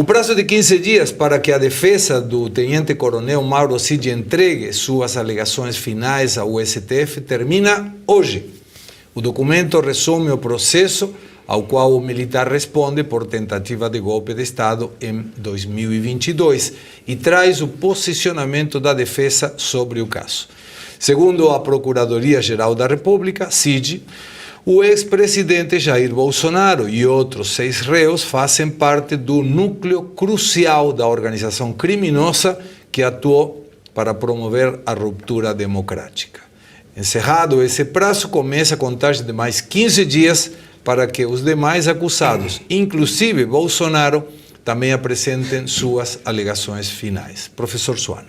O prazo de 15 dias para que a defesa do tenente-coronel Mauro Cid entregue suas alegações finais ao STF termina hoje. O documento resume o processo ao qual o militar responde por tentativa de golpe de Estado em 2022 e traz o posicionamento da defesa sobre o caso. Segundo a Procuradoria-Geral da República, CID, o ex-presidente Jair Bolsonaro e outros 6 réus fazem parte do núcleo crucial da organização criminosa que atuou para promover a ruptura democrática. Encerrado esse prazo, começa a contagem de mais 15 dias para que os demais acusados, inclusive Bolsonaro, também apresentem suas alegações finais. Professor Suano.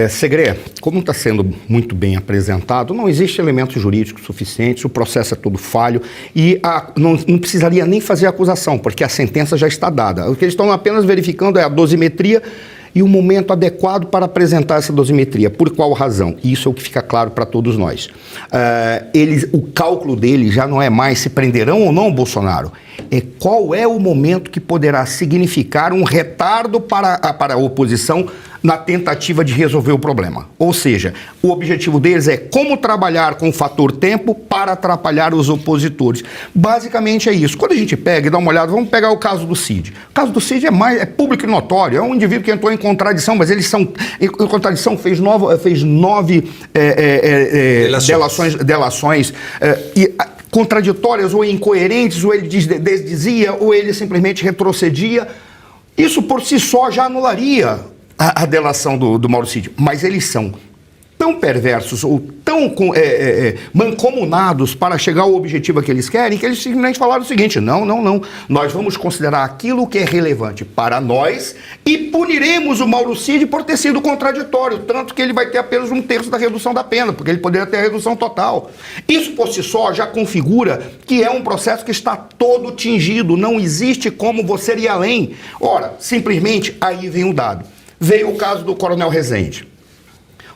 Segré, como está sendo muito bem apresentado, não existe elementos jurídicos suficientes, o processo é todo falho e não precisaria nem fazer acusação, porque a sentença já está dada. O que eles estão apenas verificando é a dosimetria e o momento adequado para apresentar essa dosimetria. Por qual razão? Isso é o que fica claro para todos nós. O cálculo deles já não é mais se prenderão ou não o Bolsonaro, é qual é o momento que poderá significar um retardo para a oposição na tentativa de resolver o problema. Ou seja, o objetivo deles é como trabalhar com o fator tempo para atrapalhar os opositores. Basicamente é isso. Quando a gente pega e dá uma olhada, vamos pegar o caso do Cid. O caso do Cid é público e notório, é um indivíduo que entrou em contradição, mas eles são em contradição, fez 9 delações contraditórias ou incoerentes, ou ele desdizia, ou ele simplesmente retrocedia. Isso por si só já anularia a delação do Mauro Cid, mas eles são tão perversos ou tão mancomunados para chegar ao objetivo que eles querem, que eles simplesmente falaram o seguinte: não, nós vamos considerar aquilo que é relevante para nós e puniremos o Mauro Cid por ter sido contraditório, tanto que ele vai ter apenas 1/3 da redução da pena, porque ele poderia ter a redução total. Isso por si só já configura que é um processo que está todo tingido, não existe como você ir além. Ora, simplesmente aí vem um dado. Veio o caso do Coronel Rezende.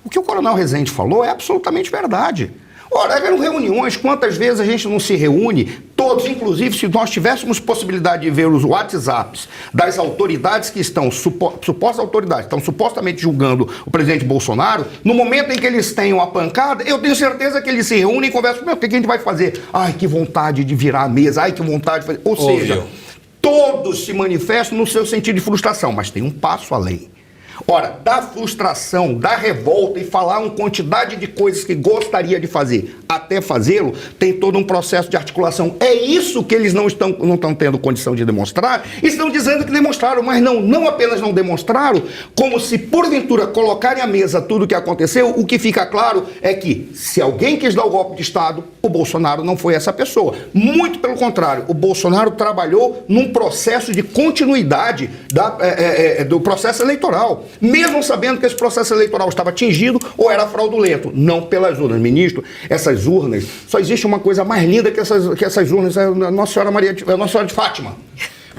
O que o Coronel Rezende falou é absolutamente verdade. Ora, eram reuniões, quantas vezes a gente não se reúne, todos, inclusive se nós tivéssemos possibilidade de ver os WhatsApps das autoridades que estão, supostas autoridades, estão supostamente julgando o presidente Bolsonaro, no momento em que eles tenham a pancada, eu tenho certeza que eles se reúnem e conversam, o que a gente vai fazer? Ai, que vontade de virar a mesa, ai, que vontade de fazer... Ou seja, todos se manifestam no seu sentido de frustração, mas tem um passo além. Ora, da frustração, da revolta e falar uma quantidade de coisas que gostaria de fazer até fazê-lo, tem todo um processo de articulação. É isso que eles não estão tendo condição de demonstrar. Estão dizendo que demonstraram, mas não apenas não demonstraram, como se porventura colocarem à mesa tudo o que aconteceu, o que fica claro é que se alguém quis dar o golpe de Estado, o Bolsonaro não foi essa pessoa. Muito pelo contrário, o Bolsonaro trabalhou num processo de continuidade do processo eleitoral, mesmo sabendo que esse processo eleitoral estava tingido ou era fraudulento, não pelas urnas. Ministro, essas urnas, só existe uma coisa mais linda que essas urnas, é a Nossa Senhora de Fátima.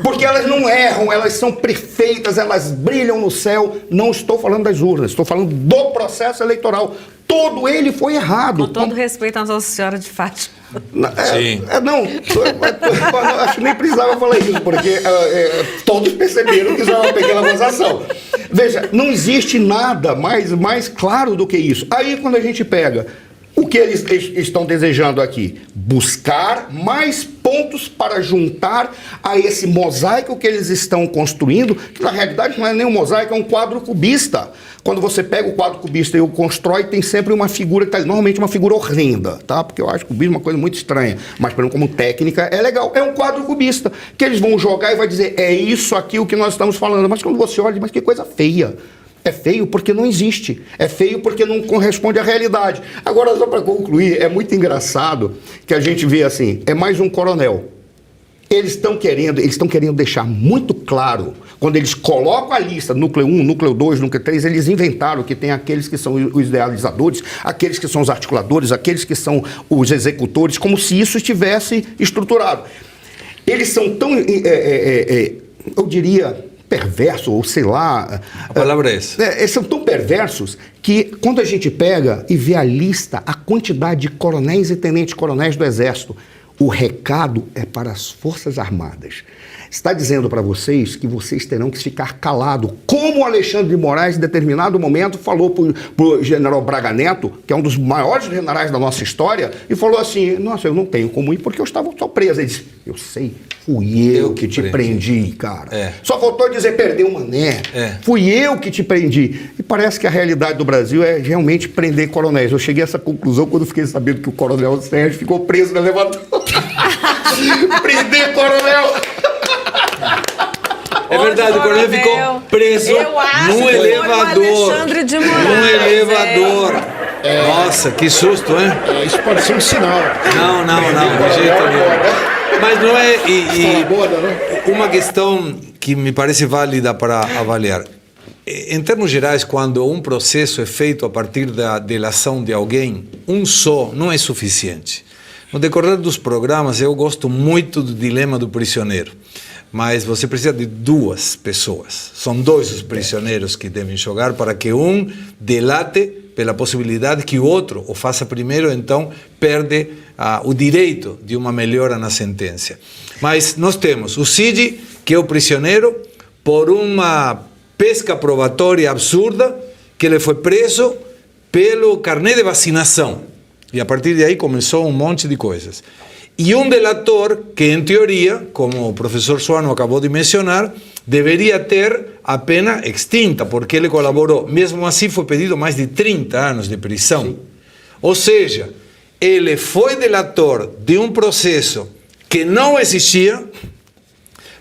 Porque elas não erram, elas são perfeitas, elas brilham no céu. Não estou falando das urnas, estou falando do processo eleitoral. Todo ele foi errado. Com todo respeito à Nossa Senhora de Fátima. Acho que nem precisava falar isso, porque todos perceberam que isso é uma pequena acusação. Veja, não existe nada mais claro do que isso. Aí quando a gente pega o que eles estão desejando aqui, buscar mais pontos para juntar a esse mosaico que eles estão construindo, que na realidade não é nem um mosaico, é um quadro cubista. Quando você pega o quadro cubista e o constrói, tem sempre uma figura que está normalmente uma figura horrenda, tá? Porque eu acho que o cubismo é uma coisa muito estranha, mas como técnica é legal. É um quadro cubista que eles vão jogar e vai dizer, é isso aqui o que nós estamos falando. Mas quando você olha, mas que coisa feia. É feio porque não existe. É feio porque não corresponde à realidade. Agora, só para concluir, é muito engraçado que a gente vê assim, é mais um coronel. Eles estão querendo deixar muito claro, quando eles colocam a lista, núcleo 1, núcleo 2, núcleo 3, eles inventaram que tem aqueles que são os idealizadores, aqueles que são os articuladores, aqueles que são os executores, como se isso estivesse estruturado. Eles são tão, eu diria, perversos, ou sei lá... A palavra é essa. Eles são tão perversos que quando a gente pega e vê a lista, a quantidade de coronéis e tenentes-coronéis do Exército, o recado é para as Forças Armadas. está dizendo para vocês que vocês terão que ficar calados, como o Alexandre de Moraes, em determinado momento, falou para o general Braga Neto, que é um dos maiores generais da nossa história, e falou assim, nossa, eu não tenho como ir porque eu estava só preso. Ele disse, eu sei, fui eu que te prendi, cara. Só faltou dizer, perdeu o mané. Fui eu que te prendi. E parece que a realidade do Brasil é realmente prender coronéis. Eu cheguei a essa conclusão quando fiquei sabendo que o coronel Sérgio ficou preso no elevador. Prender coronel! É verdade, o coronel ficou preso num elevador. Alexandre de Moraes. Num elevador. Nossa, que susto, hein? Isso pode ser um sinal. Não, de jeito nenhum. Mas não é. Uma questão que me parece válida para avaliar. Em termos gerais, quando um processo é feito a partir da delação de alguém, um só não é suficiente. No decorrer dos programas, eu gosto muito do dilema do prisioneiro. Mas você precisa de duas pessoas. São dois os prisioneiros que devem jogar para que um delate pela possibilidade que o outro o faça primeiro, então perde o direito de uma melhora na sentença. Mas nós temos o Cid, que é o prisioneiro, por uma pesca probatória absurda, que ele foi preso pelo carnê de vacinação. E a partir de aí começou um monte de coisas. E um delator que, em teoria, como o professor Suano acabou de mencionar, deveria ter a pena extinta, porque ele colaborou. Mesmo assim, foi pedido mais de 30 anos de prisão. Sim. Ou seja, ele foi delator de um processo que não existia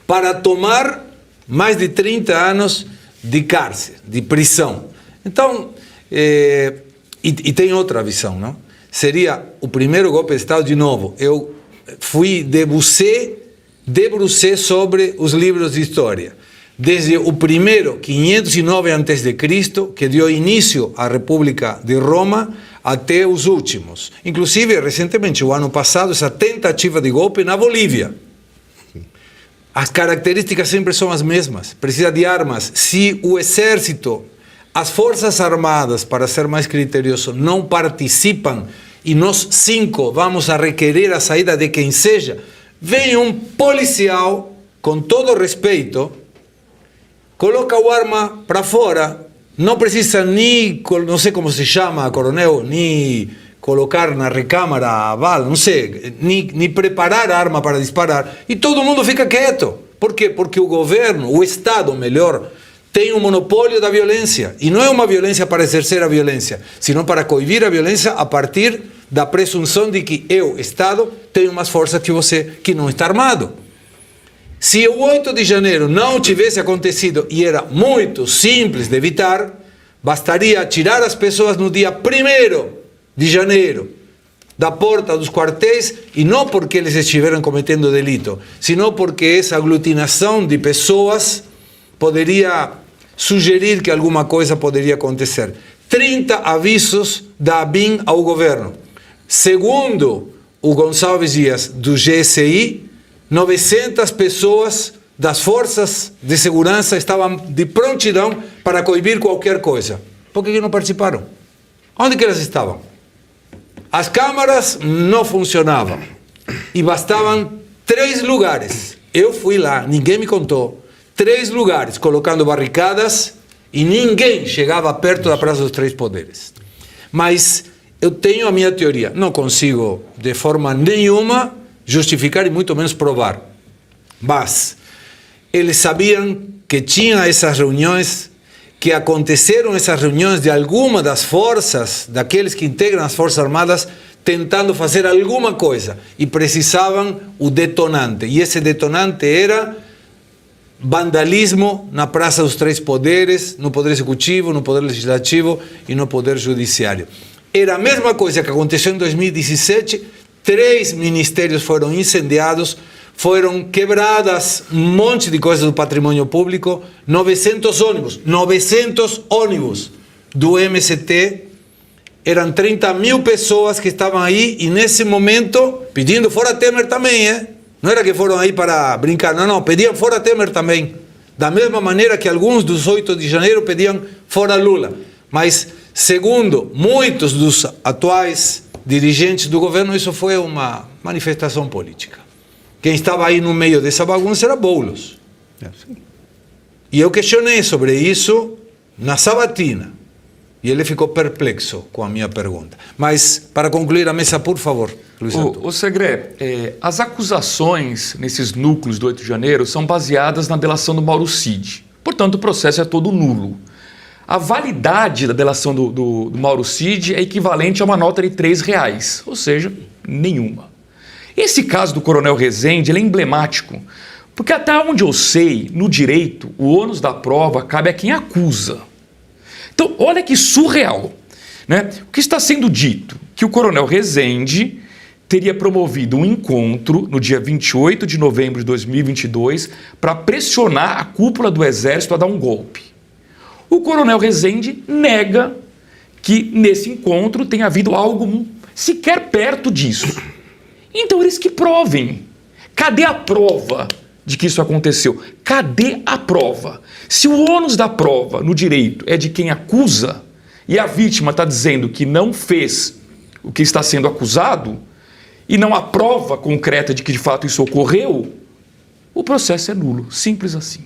para tomar mais de 30 anos de cárcere, de prisão. Então, e tem outra visão, não? Seria o primeiro golpe de Estado de novo. Eu fui debrucei sobre os livros de história. Desde o primeiro, 509 a.C., que deu início à República de Roma, até os últimos. Inclusive, recentemente, o ano passado, essa tentativa de golpe na Bolívia. As características sempre são as mesmas. Precisa de armas. Se o exército, as forças armadas, para ser mais criterioso, não participam e nós 5 vamos a requerer a saída de quem seja, vem um policial, com todo respeito, coloca o arma para fora, não precisa nem, não sei como se chama, coronel, nem colocar na recâmara a bala, não sei, nem preparar a arma para disparar, e todo mundo fica quieto. Por quê? Porque o governo, o Estado, melhor, tem um monopólio da violência. E não é uma violência para exercer a violência, senão para coibir a violência a partir da presunção de que eu, Estado, tenho mais força que você, que não está armado. Se o 8 de janeiro não tivesse acontecido, e era muito simples de evitar, bastaria tirar as pessoas no dia 1º de janeiro da porta dos quartéis, e não porque eles estiveram cometendo delito, senão porque essa aglutinação de pessoas poderia sugerir que alguma coisa poderia acontecer. 30 avisos da ABIN ao governo. Segundo o Gonçalves Dias, do GSI, 900 pessoas das forças de segurança estavam de prontidão para coibir qualquer coisa. Por que não participaram? Onde que elas estavam? As câmaras não funcionavam. E bastavam 3 lugares. Eu fui lá, ninguém me contou. 3 lugares colocando barricadas e ninguém chegava perto da Praça dos Três Poderes. Mas eu tenho a minha teoria. Não consigo, de forma nenhuma, justificar e muito menos provar. Mas eles sabiam que tinha essas reuniões, que aconteceram essas reuniões de alguma das forças, daqueles que integram as Forças Armadas, tentando fazer alguma coisa. E precisavam o detonante. E esse detonante era vandalismo na Praça dos Três Poderes, no Poder Executivo, no Poder Legislativo e no Poder Judiciário. Era a mesma coisa que aconteceu em 2017, 3 ministérios foram incendiados, foram quebradas um monte de coisas do patrimônio público, 900 ônibus do MST, eram 30.000 pessoas que estavam aí e nesse momento pedindo fora Temer também, Não era que foram aí para brincar, não, pediam fora Temer também. Da mesma maneira que alguns dos 8 de janeiro pediam fora Lula. Mas, segundo muitos dos atuais dirigentes do governo, isso foi uma manifestação política. Quem estava aí no meio dessa bagunça era Boulos. E eu questionei sobre isso na sabatina. E ele ficou perplexo com a minha pergunta. Mas, para concluir a mesa, por favor, Luiz Arthur. Ô Segré, as acusações nesses núcleos do 8 de janeiro são baseadas na delação do Mauro Cid. Portanto, o processo é todo nulo. A validade da delação do Mauro Cid é equivalente a uma nota de R$3, ou seja, nenhuma. Esse caso do Coronel Rezende ele é emblemático, porque até onde eu sei, no direito, o ônus da prova cabe a quem acusa. Então, olha que surreal, né? O que está sendo dito? Que o Coronel Rezende teria promovido um encontro no dia 28 de novembro de 2022 para pressionar a cúpula do Exército a dar um golpe. O Coronel Rezende nega que nesse encontro tenha havido algo sequer perto disso. Então eles que provem. Cadê a prova de que isso aconteceu? Cadê a prova? Se o ônus da prova no direito é de quem acusa e a vítima está dizendo que não fez o que está sendo acusado e não há prova concreta de que de fato isso ocorreu, o processo é nulo. Simples assim.